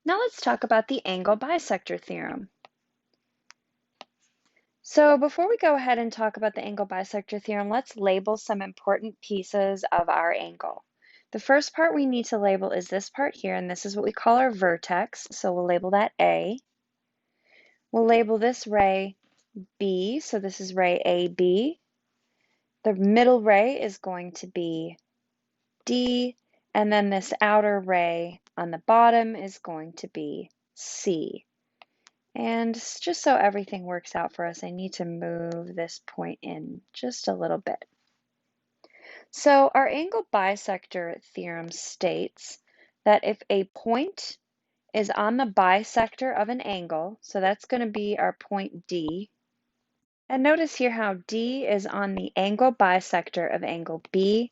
Now let's talk about the angle bisector theorem. So before we go ahead and talk about the angle bisector theorem, let's label some important pieces of our angle. The first part we need to label is this part here, and this is what we call our vertex, so we'll label that A. We'll label this ray B, so this is ray AB. The middle ray is going to be D, and then this outer ray on the bottom is going to be C. And just so everything works out for us, I need to move this point in just a little bit. So our angle bisector theorem states that if a point is on the bisector of an angle, so that's going to be our point D, and notice here how D is on the angle bisector of angle BAC.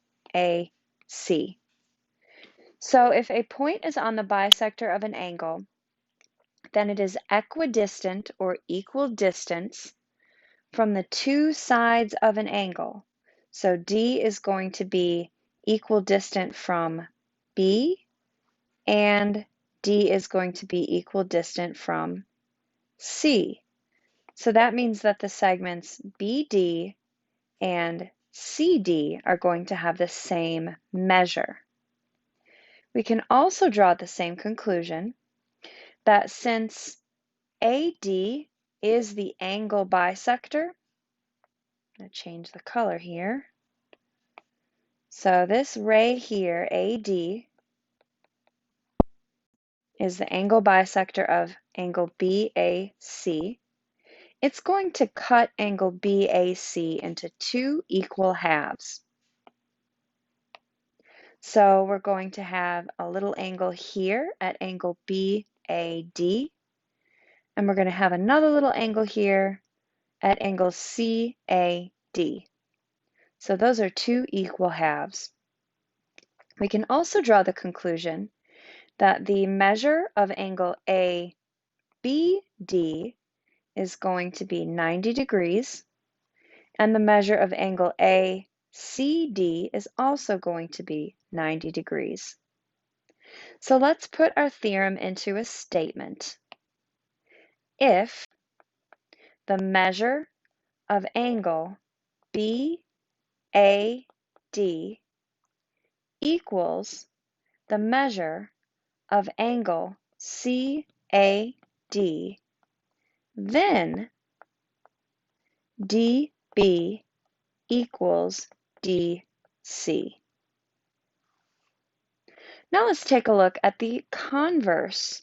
So if a point is on the bisector of an angle, then it is equidistant or equal distance from the two sides of an angle. So D is going to be equal distant from B, and D is going to be equal distant from C. So that means that the segments BD and CD are going to have the same measure. We can also draw the same conclusion that since AD is the angle bisector, I'm going to change the color here. So this ray here, AD, is the angle bisector of angle BAC. It's going to cut angle BAC into two equal halves. So we're going to have a little angle here at angle BAD, and we're going to have another little angle here at angle CAD. So those are two equal halves. We can also draw the conclusion that the measure of angle ABD is going to be 90 degrees, and the measure of angle ACD is also going to be 90 degrees. So let's put our theorem into a statement. If the measure of angle BAD equals the measure of angle CAD, then DB equals DC. Now let's take a look at the converse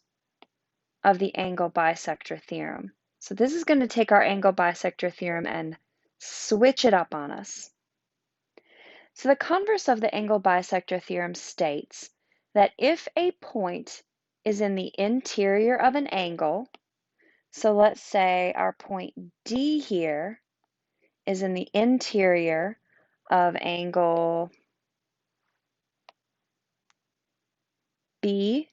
of the angle bisector theorem. So this is going to take our angle bisector theorem and switch it up on us. So the converse of the angle bisector theorem states that if a point is in the interior of an angle, so let's say our point D here is in the interior of angle BAC.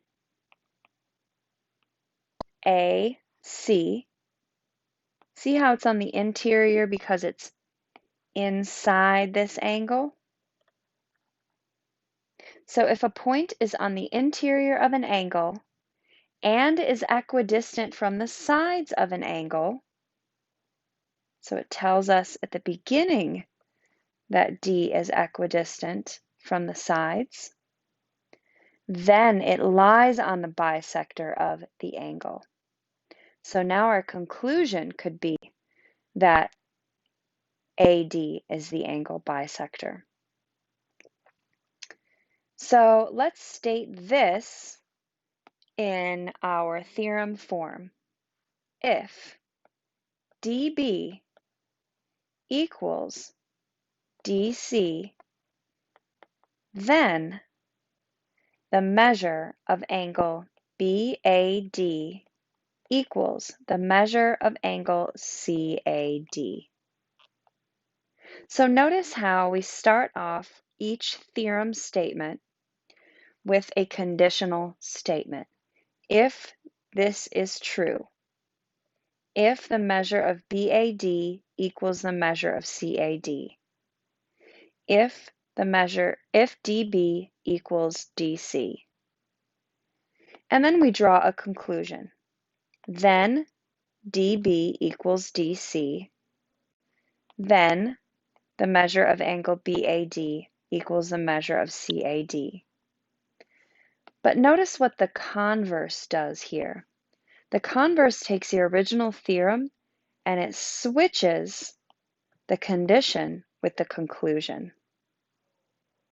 See how it's on the interior because it's inside this angle? So if a point is on the interior of an angle and is equidistant from the sides of an angle, so it tells us at the beginning that D is equidistant from the sides, then it lies on the bisector of the angle. So now our conclusion could be that AD is the angle bisector. So let's state this in our theorem form. If DB equals DC, then the measure of angle BAD equals the measure of angle CAD. So notice how we start off each theorem statement with a conditional statement. If this is true, if the measure of BAD equals the measure of CAD, if DB equals DC. And then we draw a conclusion. Then DB equals DC. Then the measure of angle BAD equals the measure of CAD. But notice what the converse does here. The converse takes the original theorem and it switches the condition with the conclusion.